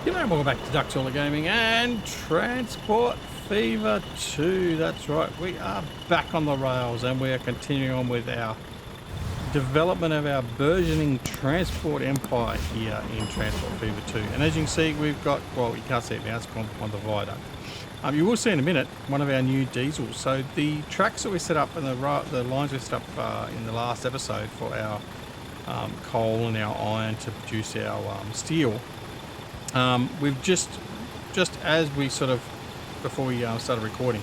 G'day and welcome back to Ducktiller Gaming and Transport Fever 2. That's right, we are back on the rails and we are continuing on with our development of our burgeoning transport empire here in Transport Fever 2. And as you can see, we've got, well, you can't see it now, it's on the viaduct. You will see in a minute one of our new diesels. So the tracks that we set up and the lines we set up in the last episode for our coal and our iron to produce our steel. We've just as we sort of, before we started recording,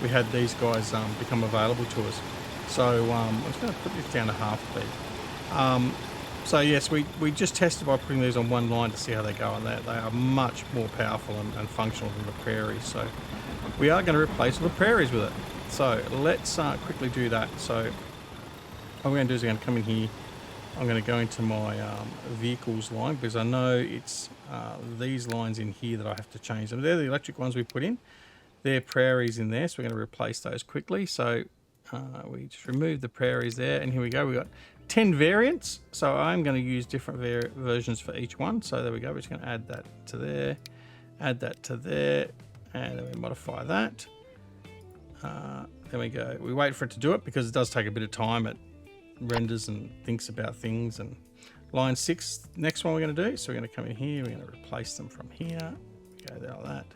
we had these guys become available to us. So I'm just going to put this down to half speed. So yes, we just tested by putting these on one line to see how they go, and they are much more powerful and functional than the prairies. So we are going to replace the prairies with it. So let's quickly do that. So what we're going to do is we're going to come in here. I'm going to go into my vehicles line because I know it's these lines in here that I have to change them. They're the electric ones we put in. They're prairies in there, so we're going to replace those quickly. So we just remove the prairies there, and here we go. We've got 10 variants, so I'm going to use different versions for each one. So there we go. We're just going to add that to there, add that to there, and then we modify that. There we go. We wait for it to do it because it does take a bit of time. It renders and thinks about things. And line 6, next one we're going to do. So we're going to come in here. We're going to replace them from here. Go there like that.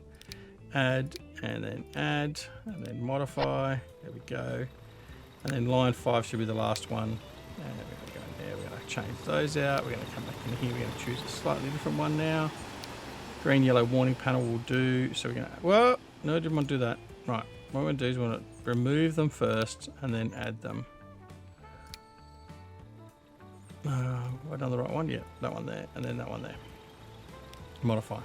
Add, and then modify. There we go. And then line 5 should be the last one. And we're going to go in there. We're going to change those out. We're going to come back in here. We're going to choose a slightly different one now. Green, yellow warning panel will do. So we're going to, well, no, didn't want to do that. Right. What we're going to do is we're going to remove them first and then add them. Have I done the right one? Yeah, that one there, and then that one there. Modify.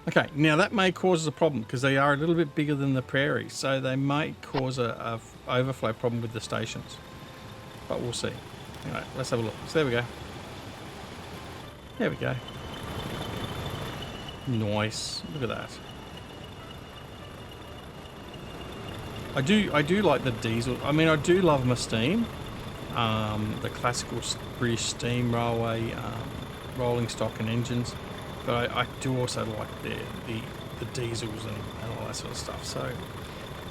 Okay, now that may cause us a problem because they are a little bit bigger than the prairies, so they may cause a overflow problem with the stations. But we'll see. Anyway, let's have a look. So there we go. There we go. Nice. Look at that. I do like the diesel. I mean, I do love my steam. The classical British steam railway rolling stock and engines, but I do also like the diesels and all that sort of stuff. So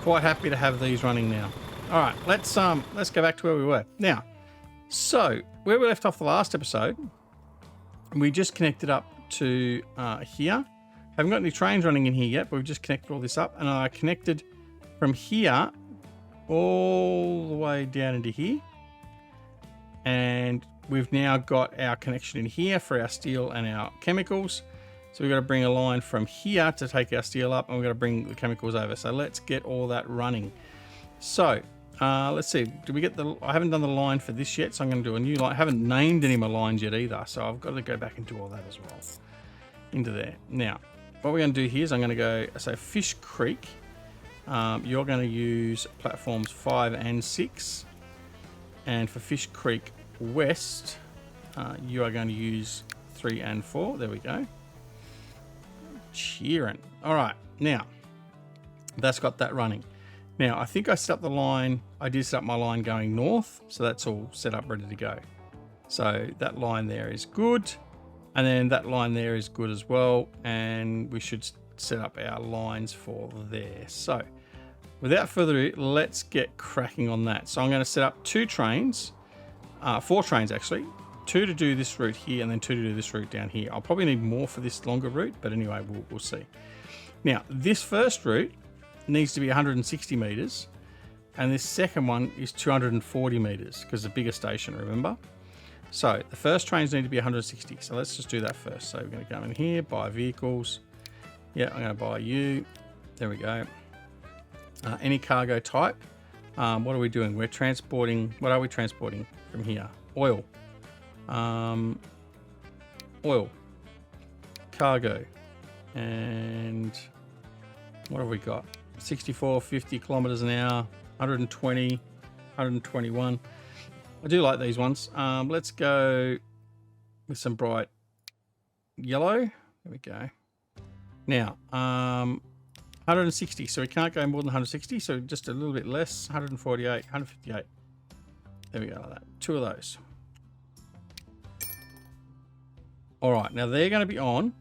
quite happy to have these running now. All right, let's go back to where we were now. So where we left off the last episode, we just connected up to here. Haven't got any trains running in here yet, but we've just connected all this up, and I connected from here all the way down into here. And we've now got our connection in here for our steel and our chemicals. So we've got to bring a line from here to take our steel up, and we've got to bring the chemicals over. So let's get all that running. So let's see. Did we get I haven't done the line for this yet, so I'm going to do a new line. I haven't named any of my lines yet either, so I've got to go back and do all that as well into there. Now, what we're going to do here is I'm going to go, so Fish Creek. You're going to use platforms 5 and 6. And for Fish Creek West, you are going to use 3 and 4. There we go. Cheering. All right. Now, that's got that running. Now, I think I set up the line. I did set up my line going north. So that's all set up, ready to go. So that line there is good. And then that line there is good as well. And we should set up our lines for there. So without further ado, let's get cracking on that. So I'm going to set up 2 trains, 4 trains actually, 2 to do this route here and then 2 to do this route down here. I'll probably need more for this longer route, but anyway, we'll see. Now, this first route needs to be 160 meters, and this second one is 240 meters because the bigger station, remember? So the first trains need to be 160. So let's just do that first. So we're going to go in here, buy vehicles. Yeah, I'm going to buy you. There we go. Any cargo type. What are we doing? We're transporting. What are we transporting from here? Oil. Oil. Cargo. And what have we got? 64, 50 kilometers an hour, 120, 121. I do like these ones. Let's go with some bright yellow. There we go. Now, 160, so we can't go more than 160, so just a little bit less, 148, 158. There we go, like that. 2 of those. All right, now they're going to be on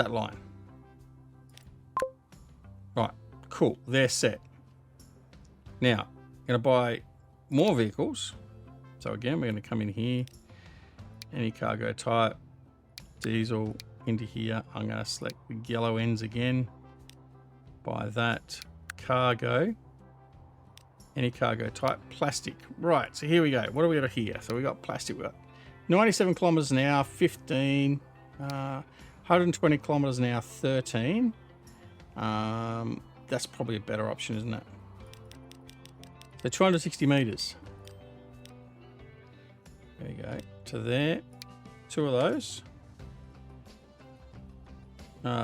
that line. Right, cool. They're set. Now, I'm going to buy more vehicles. So again, we're going to come in here. Any cargo type. Diesel into here. I'm going to select the yellow ends again. Buy that. Cargo. Any cargo type. Plastic. Right, so here we go. What do we got here? So we got plastic. We got 97 kilometers an hour, 15. 120 kilometers an hour, 13. That's probably a better option, isn't it? So 260 meters. There you go. To there. 2 of those.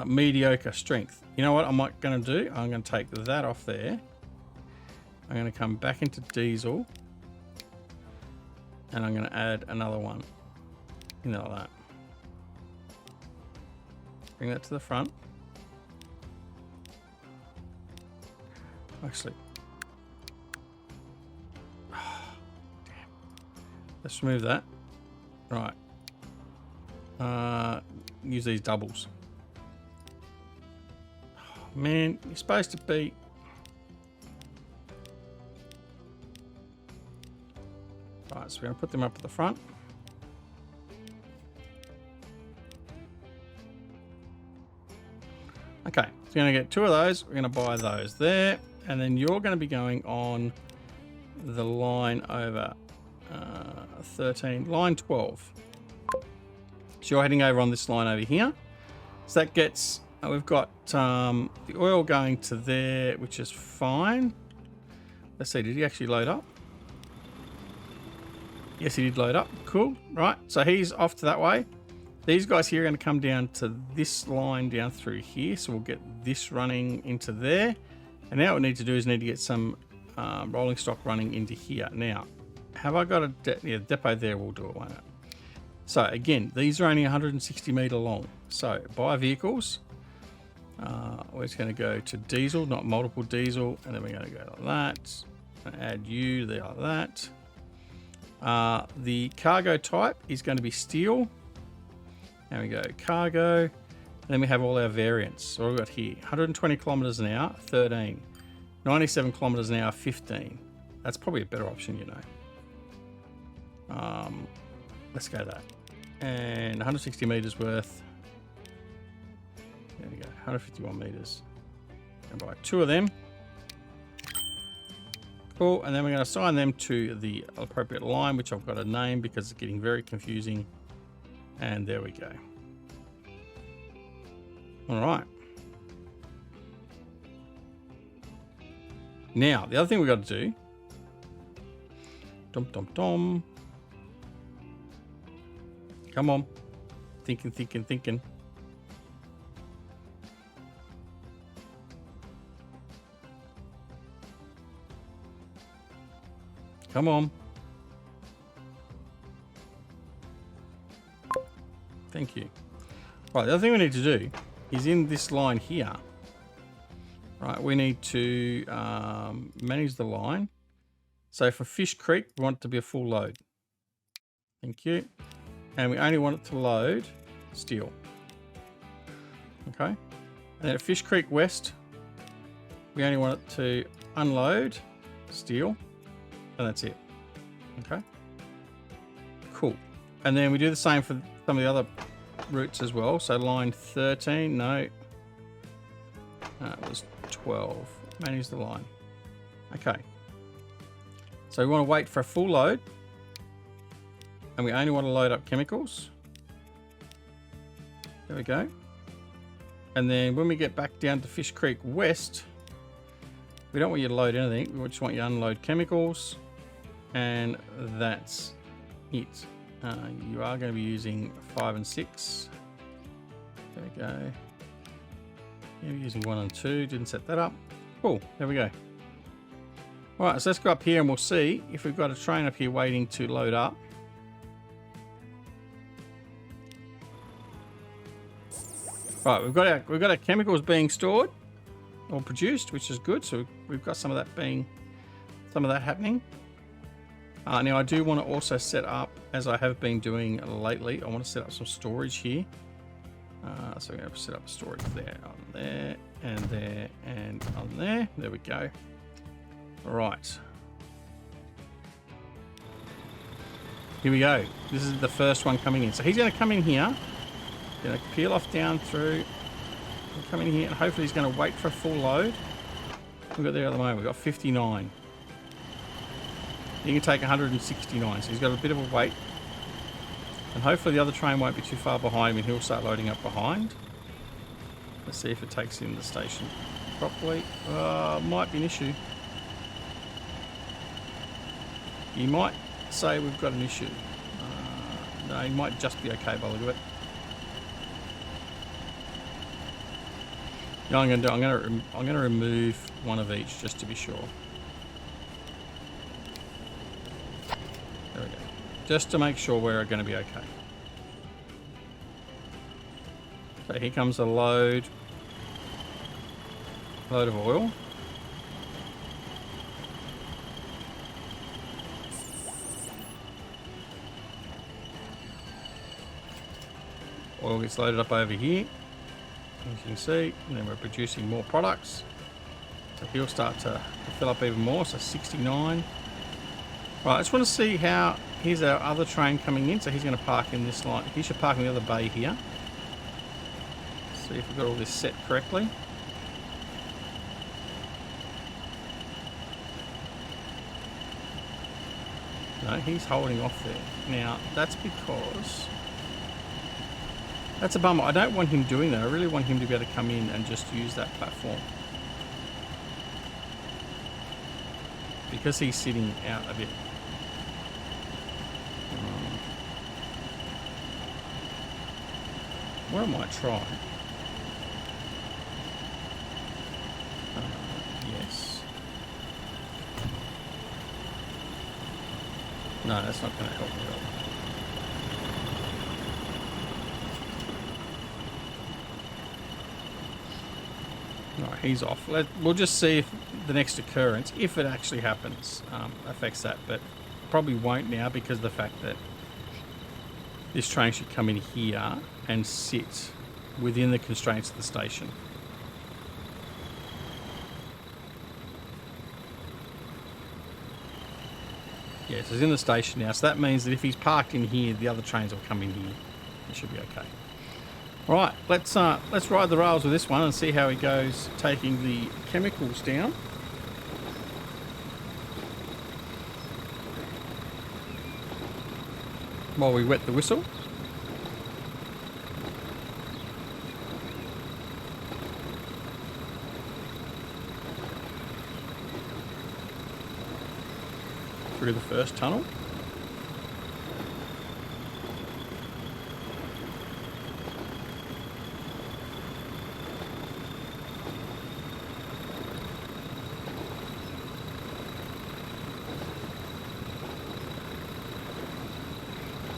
Mediocre strength. You know what I'm going to do? I'm going to take that off there. I'm going to come back into diesel. And I'm going to add another one. You know, like that. Bring that to the front. Actually. Damn. Let's remove that. Right. Use these doubles. Oh, man, you're supposed to be... Right, so we're going to put them up at the front. Okay, so we're going to get 2 of those. We're going to buy those there. And then you're going to be going on the line over 13, line 12. So you're heading over on this line over here. So that gets, we've got the oil going to there, which is fine. Let's see, did he actually load up? Yes, he did load up. Cool. Right. So he's off to that way. These guys here are going to come down to this line down through here. So we'll get this running into there. And now what we need to do is need to get some rolling stock running into here. Now, have I got a depot there? We'll do it, won't it? So again, these are only 160 meter long. So buy vehicles. We're just going to go to diesel, not multiple diesel. And then we're going to go like that. And add you there like that. The cargo type is going to be steel. There we go, cargo. And then we have all our variants. So what we've got here, 120 kilometers an hour, 13. 97 kilometers an hour, 15. That's probably a better option, you know. Let's go that. And 160 meters worth. There we go, 151 meters. Gonna buy 2 of them. Cool, and then we're going to assign them to the appropriate line, which I've got a name because it's getting very confusing. And there we go. All right. Now, the other thing we've got to do. Dum, dum, dum. Come on. Thinking, thinking, thinking. Come on. Thank you. Right, the other thing we need to do is in this line here. Right, we need to manage the line. So for Fish Creek, we want it to be a full load. Thank you. And we only want it to load steel. Okay. And then at Fish Creek West, we only want it to unload steel. And that's it. Okay. Cool. And then we do the same for some of the other routes as well. So line 13, no. It was 12. Manage the line. Okay. So we want to wait for a full load. And we only want to load up chemicals. There we go. And then when we get back down to Fish Creek West, we don't want you to load anything. We just want you to unload chemicals. And that's it. You are going to be using 5 and 6. There we go. You're using 1 and 2. Didn't set that up. Cool. There we go. All right, so let's go up here and we'll see if we've got a train up here waiting to load up. Right, we've got our chemicals being stored or produced, which is good. So we've got some of that happening. Now I do want to also set up, as I have been doing lately, I want to set up some storage here. So we're going to set up storage there, on there, and there, and on there. There we go. All right. Here we go. This is the first one coming in. So he's going to come in here. Going to peel off down through. Come in here, and hopefully he's going to wait for a full load. We've got there at the moment. We've got 59. He can take 169, so he's got a bit of a wait. And hopefully the other train won't be too far behind him and he'll start loading up behind. Let's see if it takes in the station properly. Might be an issue. He might say we've got an issue. No, he might just be okay by the look of it. You know what I'm going to do? I'm going to remove one of each just to be sure. There we go. Just to make sure we're going to be okay. So here comes a load of oil. Oil gets loaded up over here, as you can see, and then we're producing more products. So he'll start to fill up even more, so 69. Right, I just want to see how, here's our other train coming in, so he's going to park in this line. He should park in the other bay here. See if we've got all this set correctly. No, he's holding off there. Now, that's because... That's a bummer. I don't want him doing that. I really want him to be able to come in and just use that platform. Because he's sitting out a bit. What I might try. Yes. No, that's not going to help me at all. Alright, he's off. We'll just see if the next occurrence, if it actually happens, affects that. But probably won't now because of the fact that this train should come in here and sit within the constraints of the station. Yes, it's in the station now, so that means that if he's parked in here, the other trains will come in here. It should be okay. All right, let's ride the rails with this one and see how he goes taking the chemicals down. While we wet the whistle. Through the first tunnel.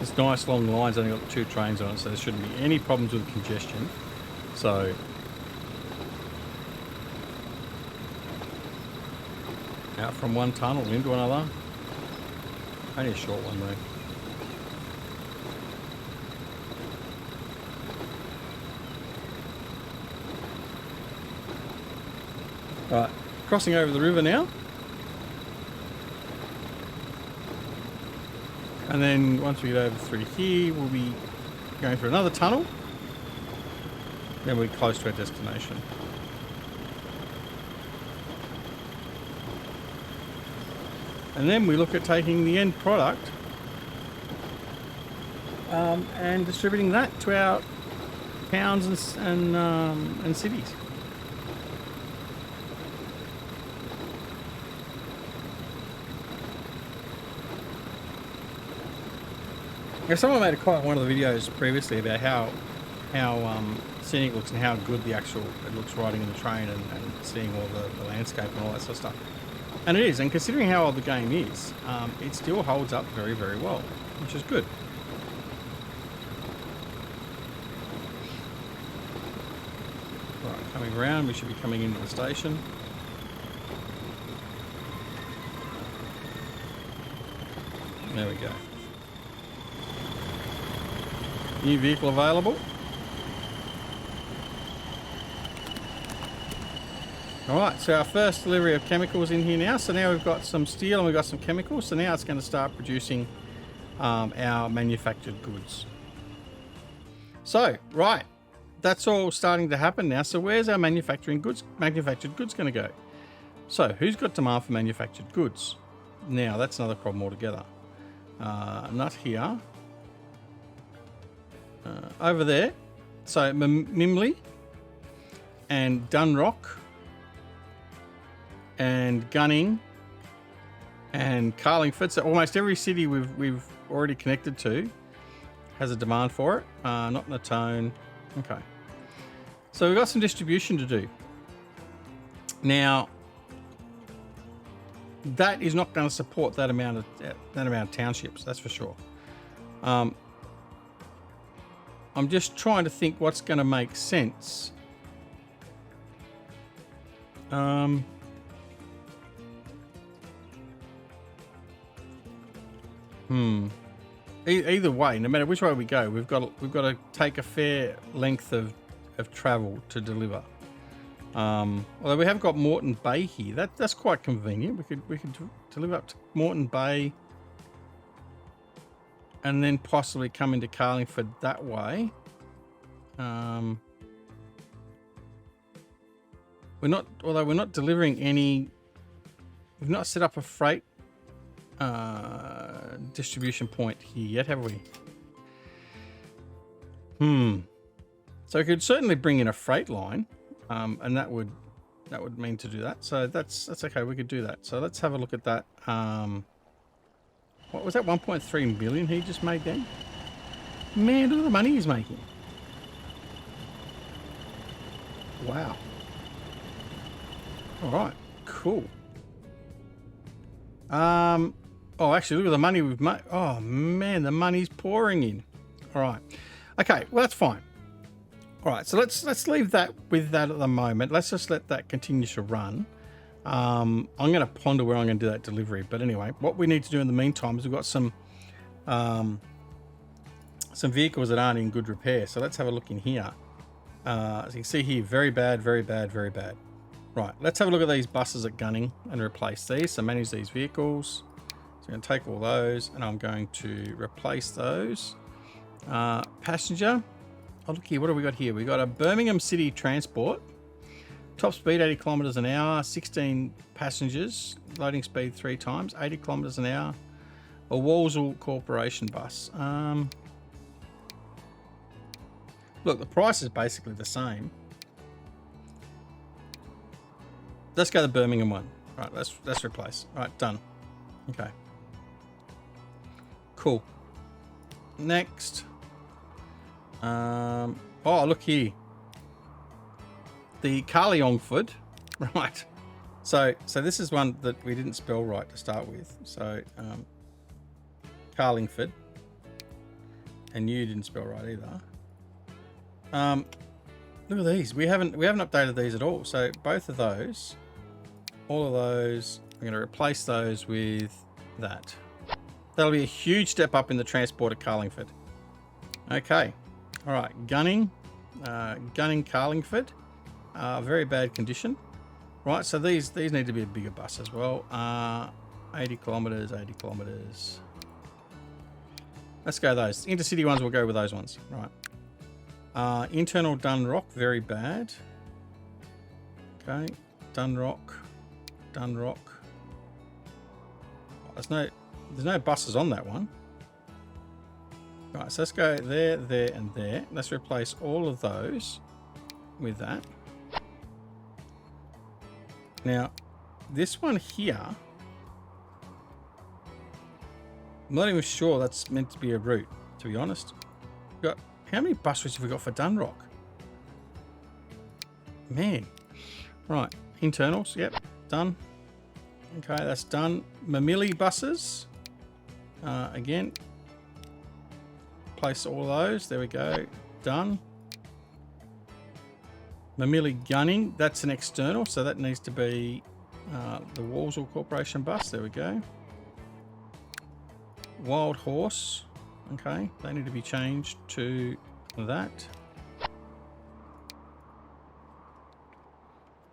This nice long line's only got 2 trains on it, so there shouldn't be any problems with congestion. So out from one tunnel into another. Only a short one though. Right, crossing over the river now. And then once we get over through here, we'll be going through another tunnel. Then we'll be close to our destination. And then we look at taking the end product and distributing that to our towns and cities. Now, someone made a comment in one of the videos previously about how scenic looks and how good it looks riding in the train and seeing all the landscape and all that sort of stuff. And it is, and considering how old the game is, it still holds up very, very well, which is good. Right, coming around, we should be coming into the station. There we go. New vehicle available. All right, so our first delivery of chemicals in here now. So now we've got some steel and we've got some chemicals. So now it's going to start producing our manufactured goods. So, right, that's all starting to happen now. So where's our manufactured goods going to go? So who's got demand for manufactured goods? Now that's another problem altogether. Not here. Over there. So Mimley and Dunrock and Gunning and Carlingford. So almost every city we've already connected to has a demand for it. Not Natone. Okay. So we've got some distribution to do. Now, that is not going to support that amount of townships. That's for sure. I'm just trying to think what's going to make sense. Either way, no matter which way we go, we've got to take a fair length of travel to deliver. Although we have got Moreton Bay here, that's quite convenient. We could deliver up to Moreton Bay, and then possibly come into Carlingford that way. We're not delivering any. We've not set up a freight distribution point here yet, have we? So we could certainly bring in a freight line, and that would mean to do that. So that's okay. We could do that. So let's have a look at that. What was that? 1.3 million he just made then? Man, look at the money he's making. Wow. All right. Cool. Oh, actually, look at the money we've made. Oh, man, the money's pouring in. All right. Okay, well, that's fine. All right, so let's leave that with that at the moment. Let's just let that continue to run. I'm going to ponder where I'm going to do that delivery. But anyway, what we need to do in the meantime is we've got some vehicles that aren't in good repair. So let's have a look in here. As you can see here, very bad, very bad, very bad. Right, let's have a look at these buses at Gunning and replace these. So manage these vehicles. So I'm going to take all those and I'm going to replace those. Passenger. Oh, look here. What have we got here? We got a Birmingham City Transport. Top speed 80 kilometers an hour, 16 passengers, loading speed 3 times, 80 kilometers an hour. A Walsall Corporation bus. Look, the price is basically the same. Let's go to the Birmingham one. All right, let's replace. All right, done. Okay. Cool. Next. Oh, look here. The Carlingford. Right. So this is one that we didn't spell right to start with. So Carlingford. And you didn't spell right either. Look at these. We haven't updated these at all. So both of those, all of those, I'm going to replace those with that. That'll be a huge step up in the transport at Carlingford. Okay. All right. Gunning Carlingford. Very bad condition. Right. So these need to be a bigger bus as well. 80 kilometers, 80 kilometers. Let's go those. Intercity ones, we'll go with those ones. Right. Internal Dunrock, very bad. Okay, Dunrock. Oh, there's no buses on that one. Right, so let's go there, there, and there. Let's replace all of those with that. Now, this one here, I'm not even sure that's meant to be a route, to be honest. We've got, how many bus routes have we got for Dunrock? Man. Right. Internals. Yep. Done. Okay, that's done. Mamili buses. Again. Place all those. There we go. Done. Mamili Gunning. That's an external, so that needs to be the Walsall Corporation bus. There we go. Wild Horse. Okay, they need to be changed to that.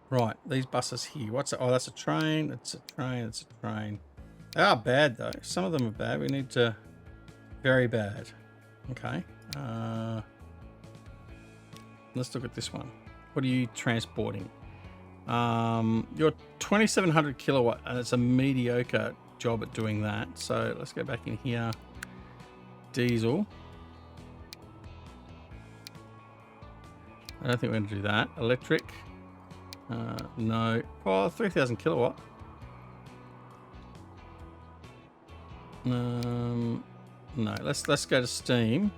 Right, these buses here. What's it? Oh, that's a train. It's a train. It's a train. They are bad though. Some of them are bad. We need to. Very bad. Okay. Let's look at this one. What are you transporting? You're 2700 kilowatt, and it's a mediocre job at doing that. So let's go back in here. Diesel. I don't think we're going to do that. Electric. No. Oh, 3000 kilowatt. No. Let's go to steam.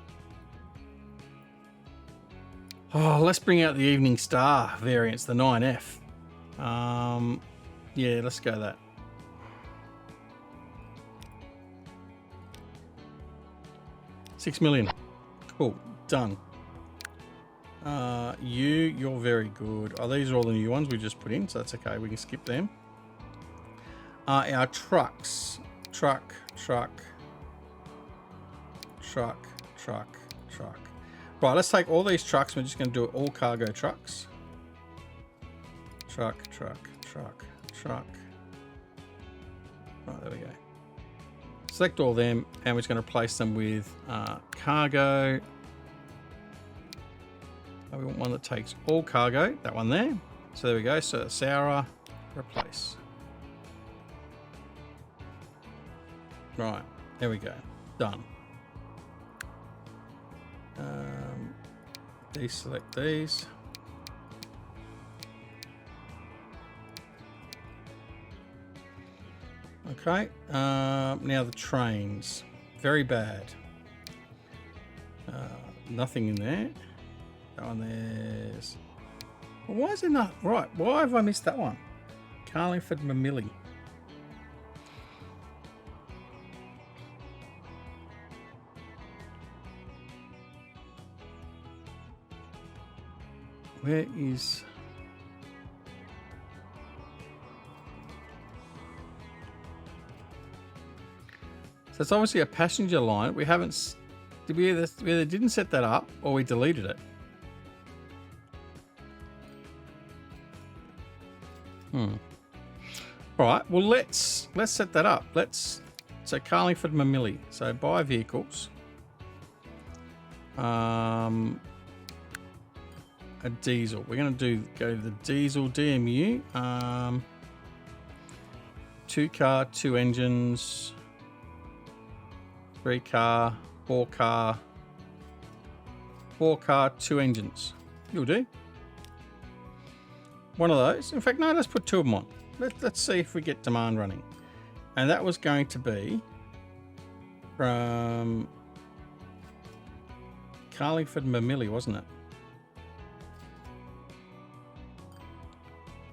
Oh, let's bring out the Evening Star variants, the 9F. Yeah, let's go that. $6 million. Cool. Done. You're very good. Oh, these are all the new ones we just put in, so that's okay. We can skip them. Our trucks. Truck. Right, let's take all these trucks. We're just going to do all cargo trucks. Truck. Right, there we go. Select all them, and we're just going to replace them with cargo. We want one that takes all cargo. That one there. So there we go. So Sarah, replace. Right, there we go. Done. Deselect these. Okay. Now the trains. Very bad. Nothing in there. That one there's. Well, why is it not right? Why have I missed that one? Carlingford Mamilly. Where is... So it's obviously a passenger line. We haven't... Did we either didn't set that up or we deleted it? All right. Well, let's set that up. So Carlingford Mamilly. So buy vehicles. A diesel. We're going to go to the diesel DMU. 2 car, 2 engines, 3 car, 4 car, 4 car, 2 engines. You'll do. One of those. In fact, no, let's put 2 of them on. Let's see if we get demand running. And that was going to be from Carlingford Mamilly, wasn't it?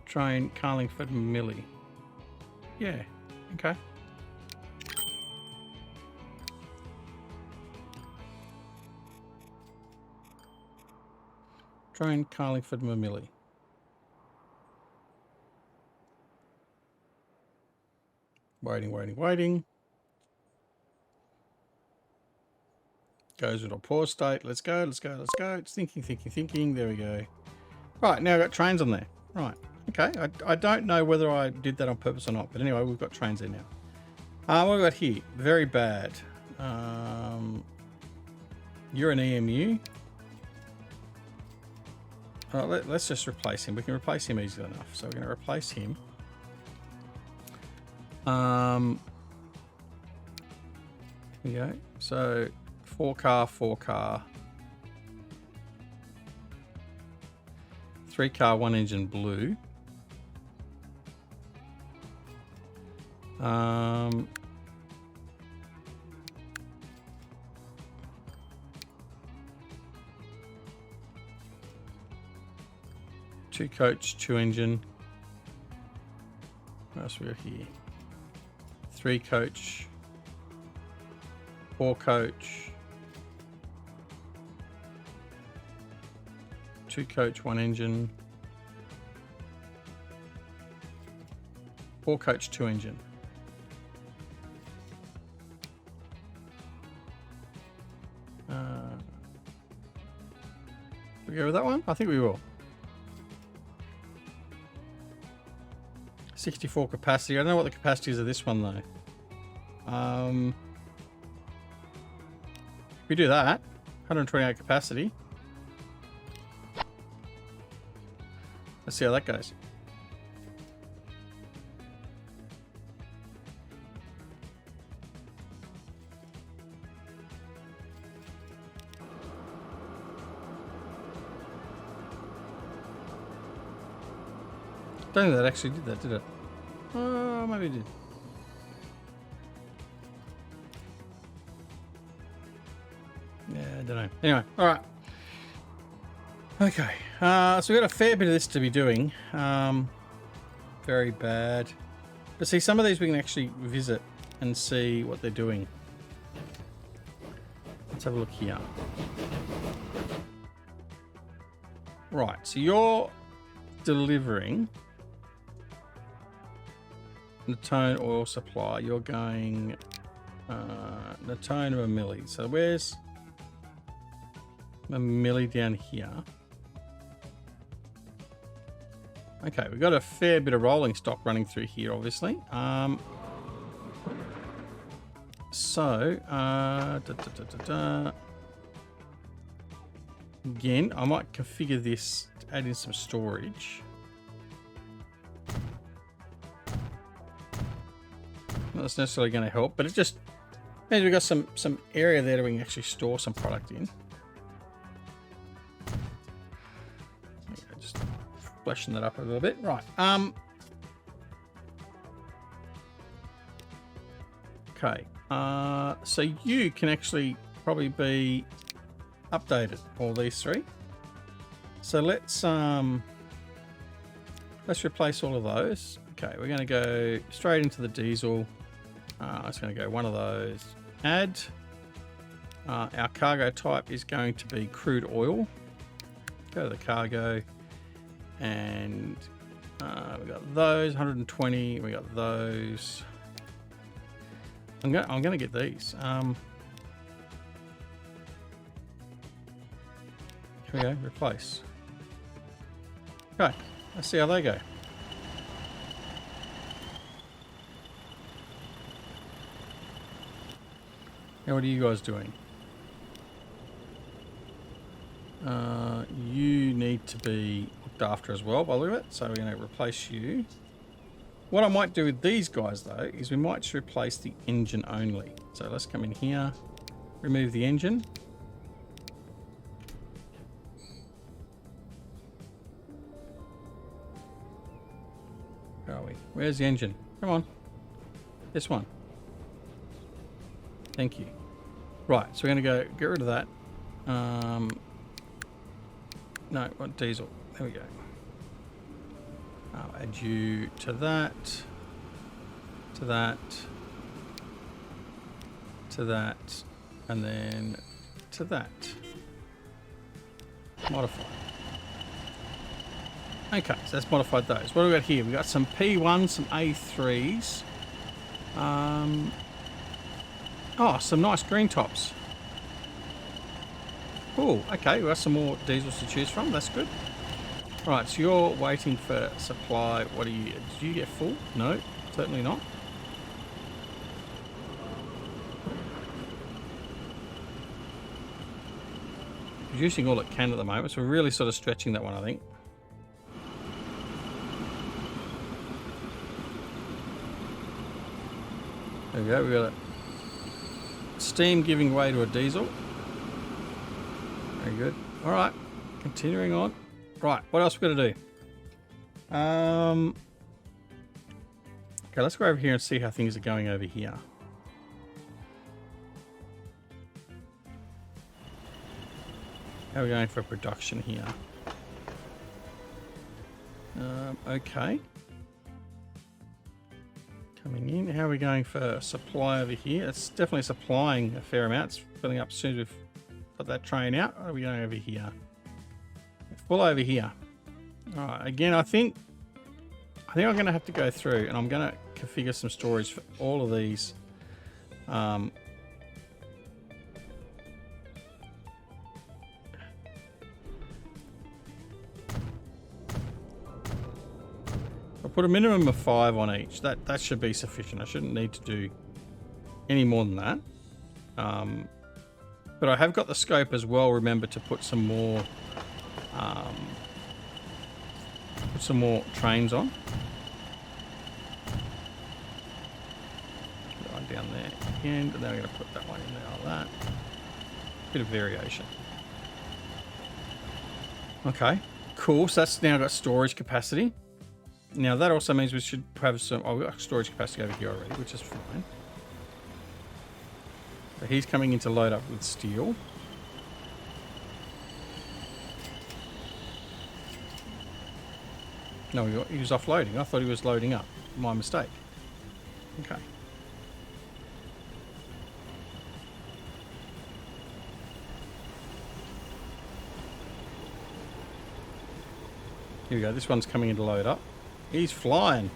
Train Carlingford Mamilly. Yeah, okay. Train Carlingford Mamilly. Waiting. Goes into a pause state. Let's go. It's thinking. There we go. Right, now I've got trains on there. Right. Okay. I don't know whether I did that on purpose or not, but anyway, we've got trains there now. What have we got here? Very bad. You're an EMU. Let's just replace him. We can replace him easily enough. So we're going to replace him. Here we go. So 4 car, 3 car, 1 engine blue. 2 coach, 2 engine. What else we got here? 3 coach, 4 coach, 2 coach, 1 engine, 4 coach, 2 engine. We go with that one? I think we will. 64 capacity. I don't know what the capacity is of this one though. If we do that, 128 capacity. Let's see how that goes. Don't think that actually did that, did it? Oh, maybe it did. Yeah, I don't know. Anyway, all right. Okay, so we've got a fair bit of this to be doing. Very bad. But see, some of these we can actually visit and see what they're doing. Let's have a look here. Right, so you're delivering Natone oil supply. You're going Natone to a milli. So where's a milli down here? Okay, we've got a fair bit of rolling stock running through here, obviously. Again, I might configure this to add in some storage. Not that's necessarily going to help, but it just means we've got some area there that we can actually store some product in. Just fleshing that up a little bit. Right. Okay. So you can actually probably be updated, all these three. So let's replace all of those. Okay, we're going to go straight into the diesel. It's going to go one of those. Add. Our cargo type is going to be crude oil. Go to the cargo, and we got those 120. We got those. I'm going to get these. Here we go. Replace. Okay, let's see how they go. Now, what are you guys doing? You need to be looked after as well, by the look of it. So we're going to replace you. What I might do with these guys, though, is we might just replace the engine only. So let's come in here, remove the engine. Where are we? Where's the engine? Come on. This one. Thank you. Right, so we're going to go get rid of that. No, what diesel? There we go. I'll add you to that, to that, to that, and then to that. Modify. Okay, so that's modified those. What do we got here? We got some P1s, some A3s. Oh, some nice green tops. Cool. Okay, we got some more diesels to choose from. That's good. Right, so you're waiting for supply. What do you? Did you get full? No, certainly not. Producing all it can at the moment, so we're really sort of stretching that one, I think. There we go. We got a steam giving way to a diesel. Very good. All right, continuing on. Right, what else we got to do? Okay, let's go over here and see how things are going over here. How are we going for production here? Okay. Coming in. How are we going for supply over here? It's definitely supplying a fair amount. It's filling up as soon as we've got that train out. What are we going over here? Full over here. All right. Again, I think I'm going to have to go through and I'm going to configure some storage for all of these. I'll put a minimum of 5 on each. That should be sufficient. I shouldn't need to do any more than that. But I have got the scope as well. Remember to put some more trains on. Put that one down there again, and then we're going to put that one in there like that. Bit of variation. Okay, cool. So that's now got storage capacity. Now that also means we should have some. Oh, we've got storage capacity over here already, which is fine. So he's coming in to load up with steel. No, he was offloading. I thought he was loading up. My mistake. Okay. Here we go. This one's coming in to load up. He's flying.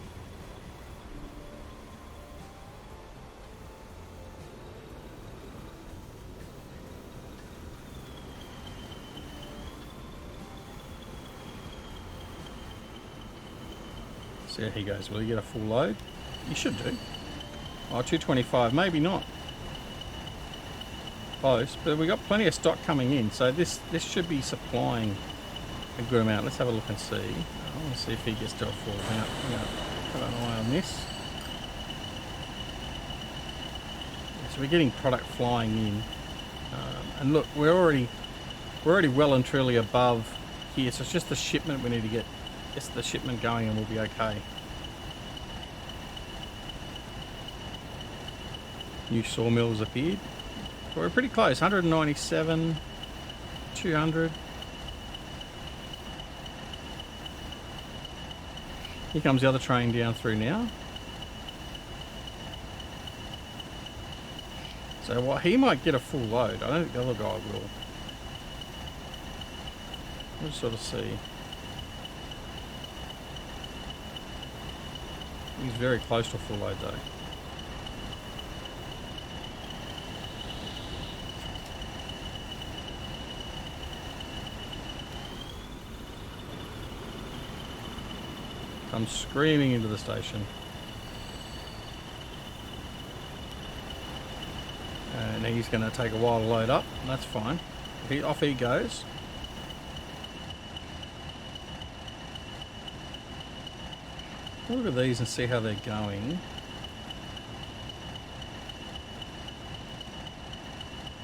So he goes. Will he get a full load? He should do. Oh, 225. Maybe not. Close. But we got plenty of stock coming in. So this should be supplying a good amount. Let's have a look and see. I want to see if he gets to a full amount. I'm going to put an eye on this. So we're getting product flying in. And look, we're already well and truly above here. So it's just the shipment we need to get. Just the shipment going and we'll be okay. New sawmills appeared. But we're pretty close. 197, 200. Here comes the other train down through now. So what he might get a full load. I don't think the other guy will. We'll sort of see. He's very close to a full load though. Comes screaming into the station. And he's going to take a while to load up. And that's fine. Off he goes. Look at these and see how they're going.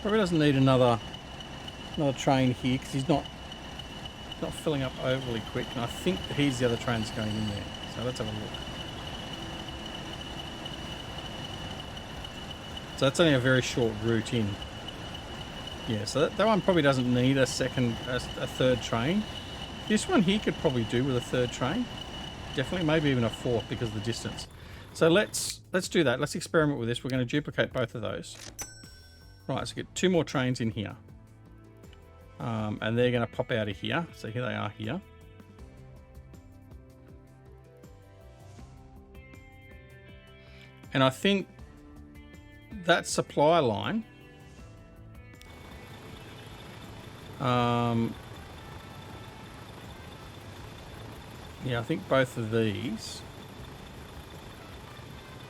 Probably doesn't need another train here because he's not filling up overly quick. And I think he's the other train that's going in there. So let's have a look. So that's only a very short route in. Yeah, so that one probably doesn't need a third train. This one here could probably do with a third train. Definitely, maybe even a fourth because of the distance. So let's do that. Let's experiment with this. We're going to duplicate both of those. Right, so get 2 more trains in here. And they're going to pop out of here. So here they are here. And I think that supply line yeah, I think both of these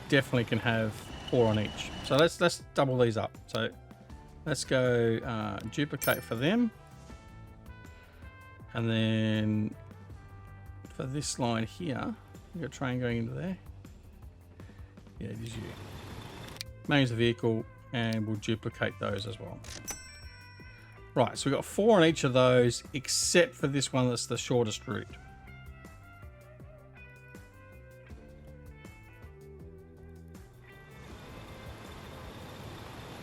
definitely can have 4 on each. So let's double these up. So let's go duplicate for them. And then for this line here, we've got a train going into there. Yeah, it is you. Manage the vehicle and we'll duplicate those as well. Right, so we've got 4 on each of those, except for this one that's the shortest route.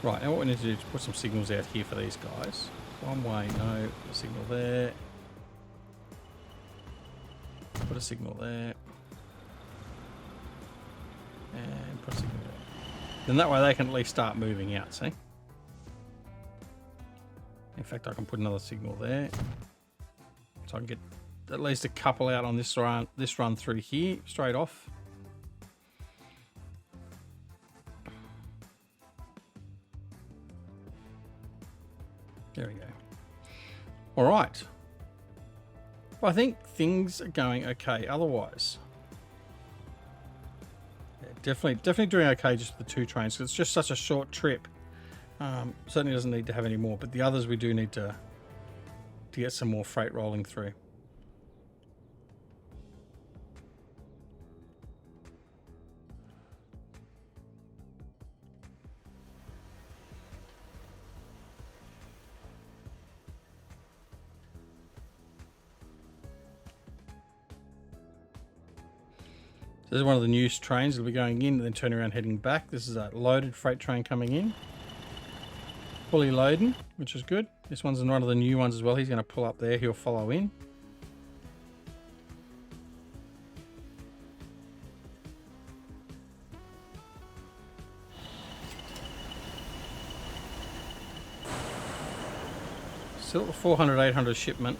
Right, now what we need to do is put some signals out here for these guys. One way, no, a signal there. Put a signal there. And put a signal there. Then that way they can at least start moving out, see? In fact, I can put another signal there. So I can get at least a couple out on this run through here, straight off. There we go. All right. Well, I think things are going okay otherwise. definitely doing okay just with the 2 trains. It's just such a short trip. Certainly doesn't need to have any more, but the others we do need to get some more freight rolling through. This is one of the new trains that'll be going in and then turning around heading back. This is a loaded freight train coming in. Fully loading, which is good. This one's one of the new ones as well. He's going to pull up there. He'll follow in. Still at the 400-800 shipment.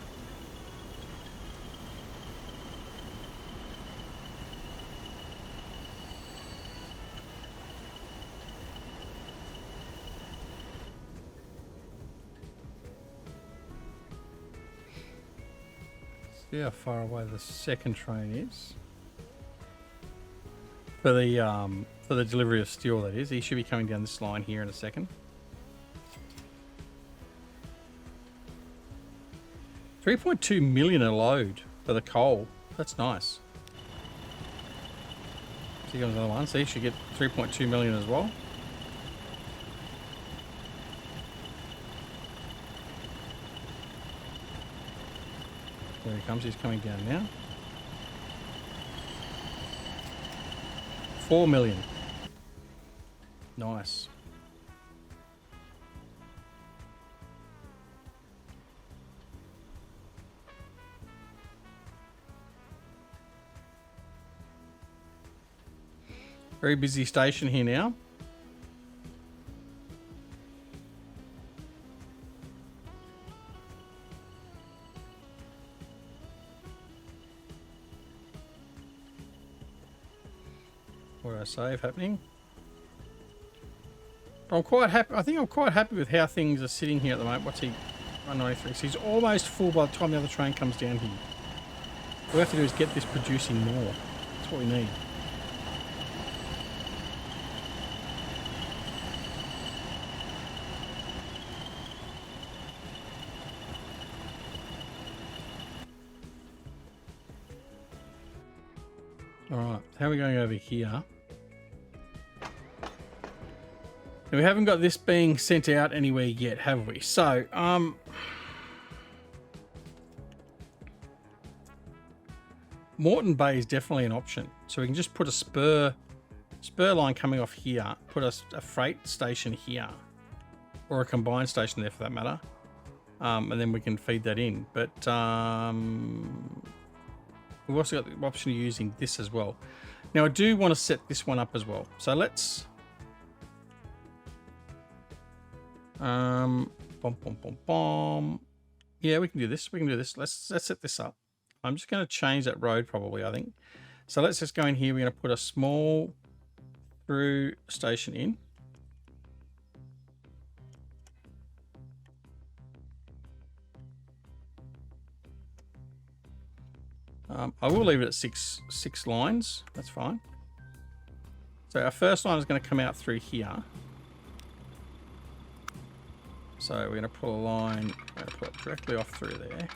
See how far away the second train is for the delivery of steel. That is, he should be coming down this line here in a second. 3.2 million a load for the coal. That's nice. So here comes another one. So he should get 3.2 million as well. There he comes. He's coming down now. 4 million. Nice. Very busy station here now. What did I save happening? But I'm quite happy. I think I'm quite happy with how things are sitting here at the moment. What's he? 193. So he's almost full by the time the other train comes down here. What we have to do is get this producing more. That's what we need. Alright, how are we going over here? Now, we haven't got this being sent out anywhere yet, have we? So, Moreton Bay is definitely an option. So we can just put a spur line coming off here, put a freight station here, or a combined station there for that matter, and then we can feed that in. But we've also got the option of using this as well. Now I do want to set this one up as well. So let's yeah, we can do this. We can do this. Let's set this up. I'm just going to change that road probably, I think. So let's just go in here. We're going to put a small through station in. I will leave it at six lines. That's fine. So our first line is going to come out through here. So we're going to put a line, we're going to put it directly off through there.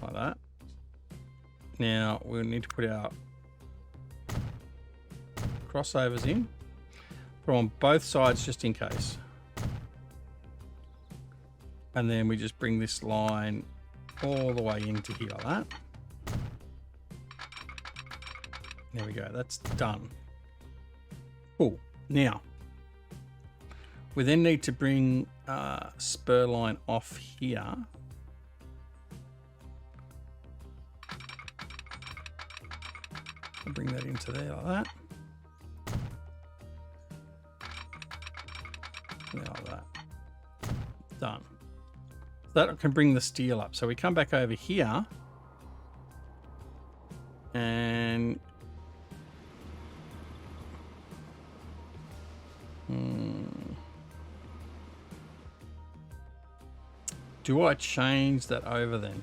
Like that. Now we'll need to put our crossovers in. Put on both sides just in case. And then we just bring this line all the way into here like that. There we go, that's done. Cool. Now, we then need to bring spur line off here. I'll bring that into there like that. There like that. Done. That can bring the steel up. So we come back over here and do I change that over then?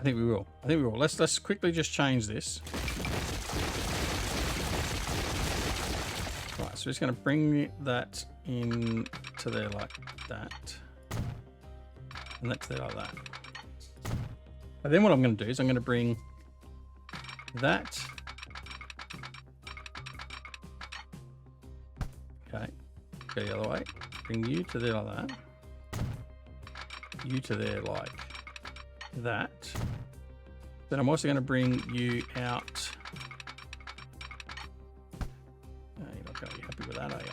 I think we will. I think we will. Let's quickly just change this. Right, so we're just going to bring that in to there like that. And that to there like that. And then what I'm going to do is I'm going to bring that. Okay, go the other way. Bring you to there like that. You to there like that. Then I'm also going to bring you out. You're not going to be happy with that, are you?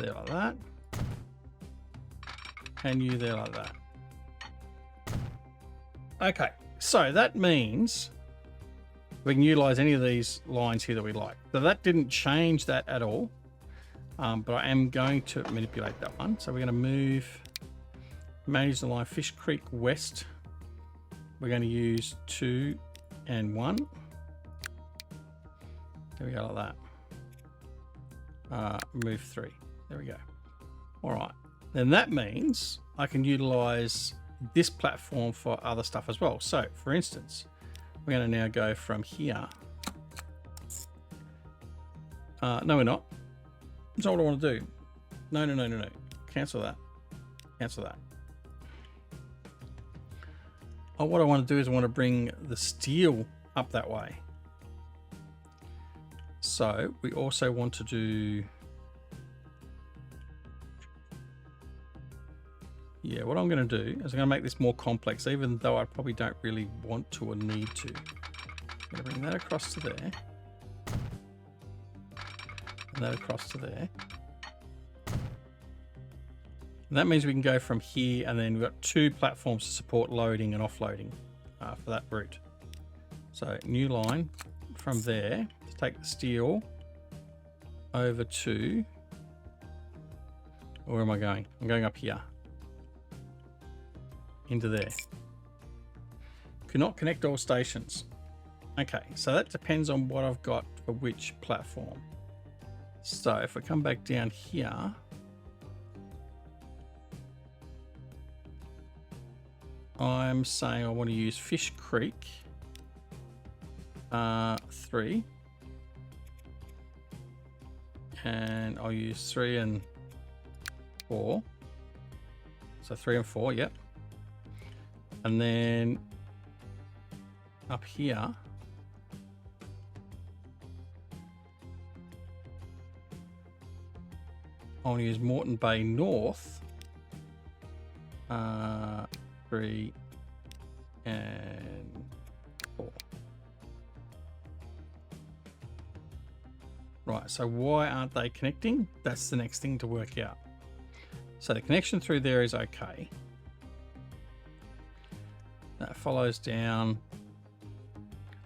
There like that. And you there like that. Okay, so that means we can utilize any of these lines here that we like. So that didn't change that at all, but I am going to manipulate that one. So we're going to manage the line Fish Creek West. We're going to use 2 and 1. There we go, like that. Move 3. There we go. All right. Then that means I can utilize this platform for other stuff as well. So, for instance, we're going to now go from here. No, we're not. That's not what I want to do. No. Cancel that. Cancel that. Oh, what I want to do is I want to bring the steel up that way. So we also want to do... Yeah, what I'm going to do is I'm going to make this more complex, even though I probably don't really want to or need to. I'm going to bring that across to there. And that across to there. And that means we can go from here, and then we've got 2 platforms to support loading and offloading for that route. So new line from there to take the steel over to... Where am I going? I'm going up here. Into there. Cannot connect all stations. Okay, so that depends on what I've got for which platform. So if we come back down here, I'm saying I want to use Fish Creek 3, and I'll use 3 and 4. So 3 and 4, yep. And then up here, I want to use Moreton Bay North, 3 and 4. Right, so why aren't they connecting? That's the next thing to work out. So the connection through there is okay. That follows down.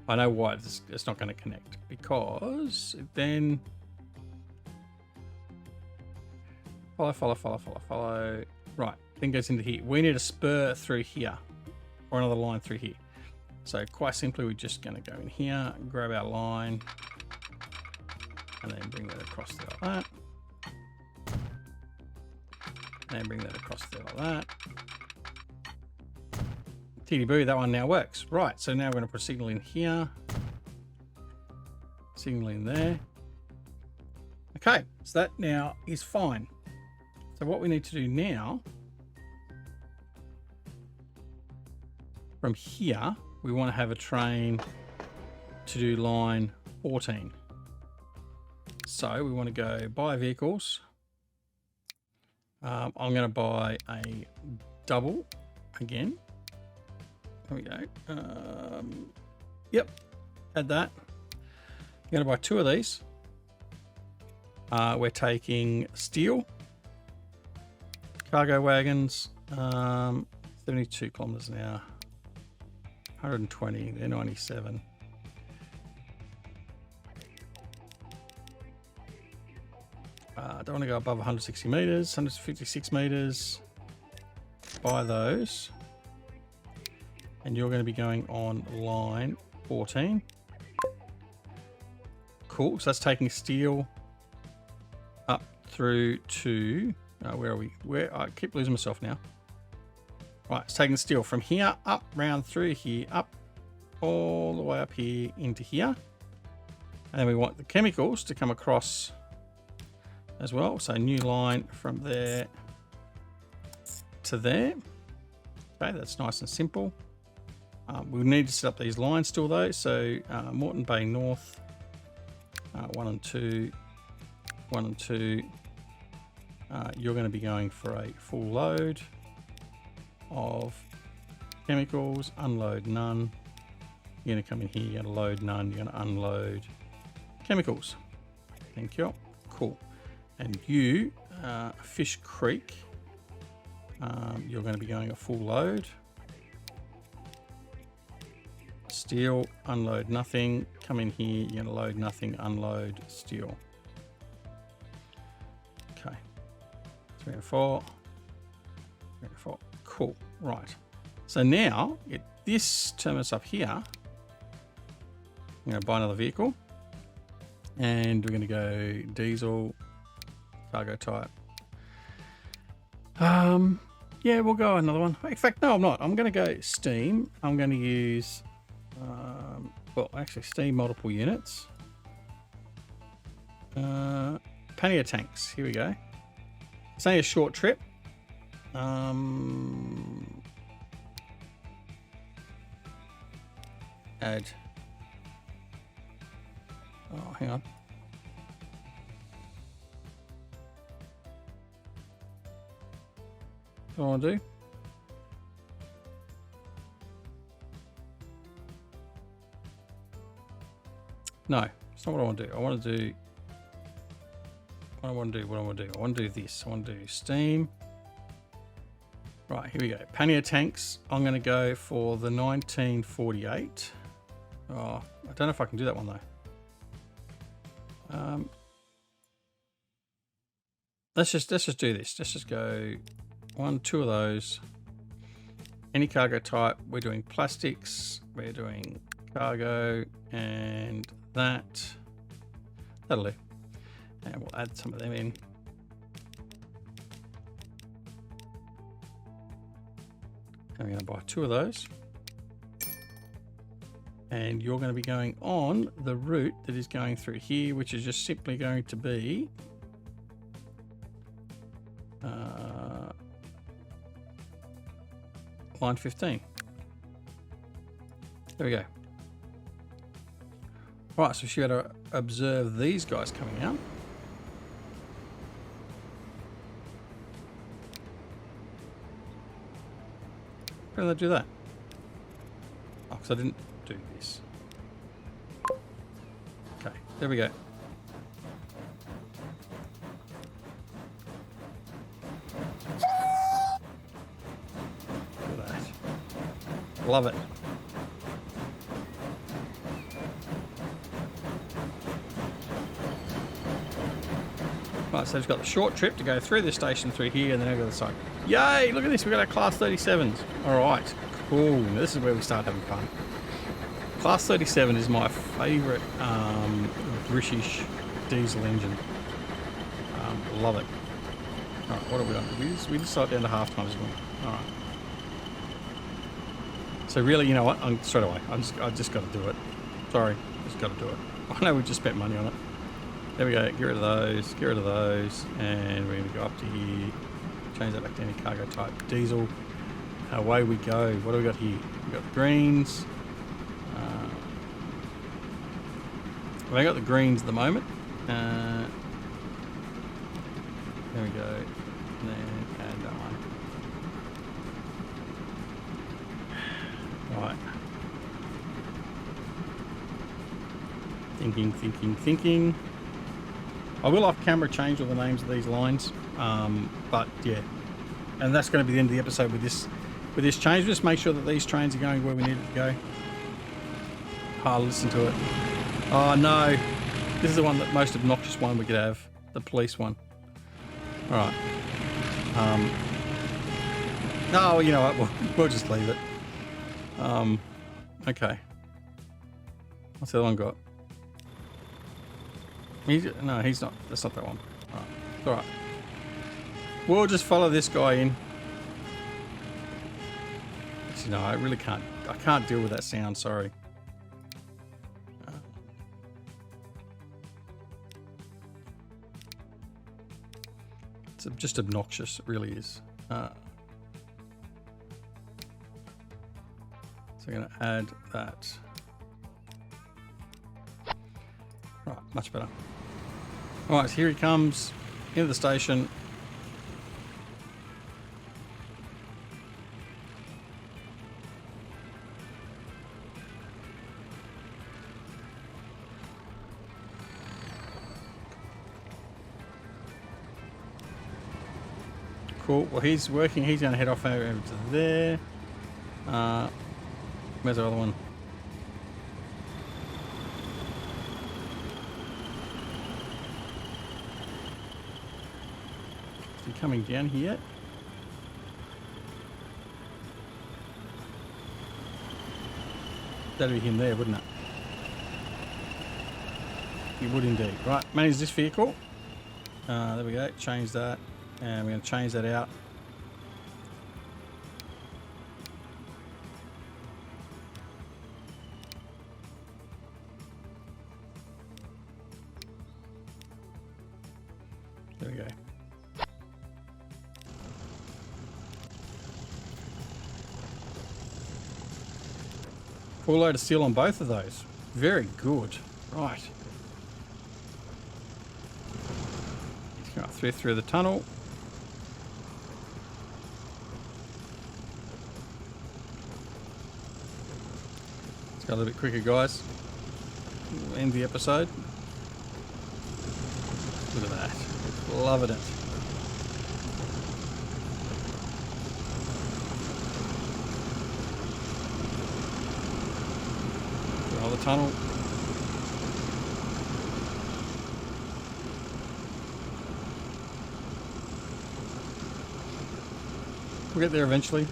I know why it's not going to connect, because then follow. Right, then goes into here. We need a spur through here, or another line through here. So quite simply, we're just going to go in here, grab our line, and then bring that across there like that. And bring that across there like that. TD-boo, that one now works. Right, so now we're going to put a signal in here. Signal in there. Okay, so that now is fine. So what we need to do now, from here, we want to have a train to do line 14. So we want to go buy vehicles. I'm going to buy a double again. There we go. Yep, add that. I'm going to buy 2 of these. We're taking steel, cargo wagons, 72 kilometers an hour, 120, they're 97. Don't want to go above 160 meters, 156 meters. Buy those. And you're going to be going on line 14. Cool. So that's taking steel up through to... where are we? I keep losing myself now. Right, it's taking steel from here, up, round through here, up, all the way up here into here. And then we want the chemicals to come across as well. So new line from there to there. Okay, that's nice and simple. We need to set up these lines still though. So Moreton Bay North, 1 and 2, 1 and 2. You're going to be going for a full load of chemicals, unload none. You're going to come in here, you're going to load none, you're going to unload chemicals. Thank you. Cool. And you, Fish Creek, you're going to be going a full load. Steel, unload nothing. Come in here, you're going to load nothing, unload steel. Okay. 3 and 4. 3 and 4. Cool. Right. So now, at this terminus up here, I'm going to buy another vehicle. And we're going to go diesel, cargo type. Yeah, we'll go another one. In fact, no, I'm not. I'm going to go steam. I'm going to use, well, actually steam multiple units. Pannier tanks. Here we go. It's only a short trip. Add. Oh, hang on. What do I want to do? No, it's not what I want to do. I want to do. What I want to do. What I want to do. I want to do this. I want to do steam. Right, here we go. Pannier tanks. I'm going to go for the 1948. Oh, I don't know if I can do that one though. Let's just do this. Let's just go 1, 2 of those. Any cargo type. We're doing plastics. We're doing cargo, and that'll do. And we'll add some of them in. I'm going to buy 2 of those. And you're going to be going on the route that is going through here, which is just simply going to be line 15. There we go. Right, so she got to observe these guys coming out. How did I do that? Oh, because I didn't do this. Okay, there we go. Look at that. Love it. Right, so it's got the short trip to go through this station, through here, and then over the side. Yay! Look at this, we've got our Class 37s. Alright, cool. Now this is where we start having fun. Class 37 is my favourite British diesel engine. Love it. Alright, what have we done? We just start down to half times as well. Alright. So really, you know what? Straight away, I just got to do it. Sorry, just got to do it. I know we just spent money on it. There we go, get rid of those, and we're going to go up to here, change that back to any cargo type, diesel, away we go. What do we got here? We've got the greens, we got the greens at the moment, there we go, and then add that one. Right. Thinking. I will off camera change all the names of these lines, but yeah, and that's going to be the end of the episode with this change. Just make sure that these trains are going where we need it to go. Oh, listen to it. Oh no, this is the one, that most obnoxious one we could have, the police one. All right. No, you know what? We'll just leave it. Okay. What's the other one got? No, he's not. That's not that one. Alright. Alright. We'll just follow this guy in. Actually, no, I really can't. I can't deal with that sound, sorry. It's just obnoxious, it really is. So I'm going to add that. Right, much better. All right, so here he comes into the station. Cool. Well, he's working. He's going to head off over to there. Where's the other one? Is he coming down here yet? That'd be him there, wouldn't it? He would indeed. Right, manage this vehicle. There we go. Change that. And we're going to change that out. There we go. Full load of steel on both of those. Very good. Right. He's going through the tunnel. Go a little bit quicker, guys. We'll end the episode. Look at that. Loving it. Another tunnel. We'll get there eventually.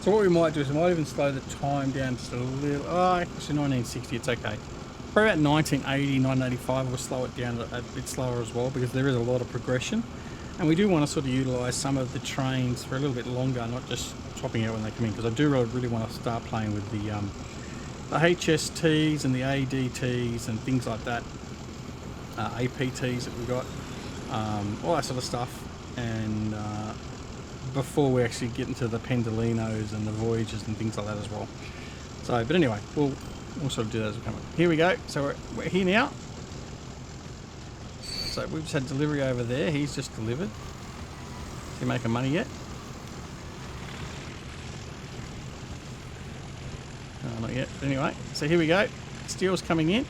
So what we might do is we might even slow the time down just a little. Oh, actually 1960, it's okay. Probably about 1980, 1985, we'll slow it down a bit slower as well because there is a lot of progression. And we do want to sort of utilise some of the trains for a little bit longer, not just swapping out when they come in, because I do really want to start playing with the HSTs and the ADTs and things like that. APTs that we've got, all that sort of stuff. And before we actually get into the Pendolinos and the Voyagers and things like that as well. So, but anyway, we'll sort of do that as we come up. Here we go. So we're here now. So we've just had delivery over there. He's just delivered. Is he making money yet? No, not yet. But anyway, so here we go. Steel's coming in.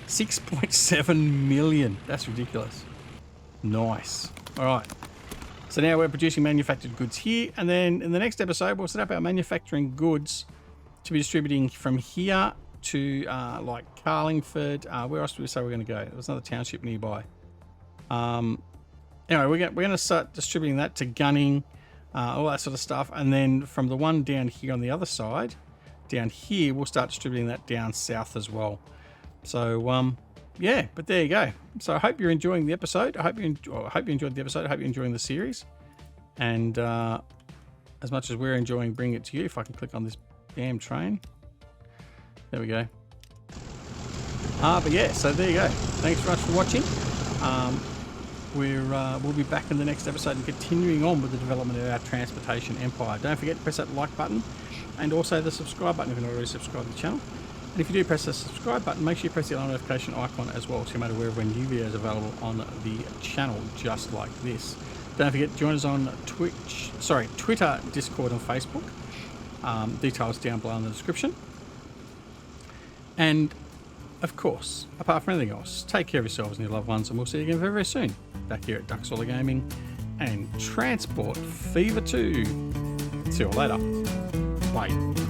6.7 million. That's ridiculous. Nice. All right. So now we're producing manufactured goods here, and then in the next episode we'll set up our manufacturing goods to be distributing from here to like Carlingford. Where else do we say we're going to go? There was another township nearby. Anyway, we're going to start distributing that to Gunning, all that sort of stuff, and then from the one down here on the other side, down here, we'll start distributing that down south as well. So yeah, but there you go. So I hope you're enjoying the episode. I hope you enjoyed the episode. I hope you're enjoying the series. And as much as we're enjoying bringing it to you, if I can click on this damn train. There we go. But yeah, so there you go. Thanks very much for watching. We'll be back in the next episode and continuing on with the development of our transportation empire. Don't forget to press that like button and also the subscribe button if you're not already subscribed to the channel. And if you do press the subscribe button, make sure you press the notification icon as well, so no matter wherever new videos are available on the channel, just like this. Don't forget to join us on Twitter, Discord, and Facebook. Details down below in the description. And of course, apart from anything else, take care of yourselves and your loved ones, and we'll see you again very, very soon. Back here at Duck Solar Gaming and Transport Fever 2. See you all later. Bye.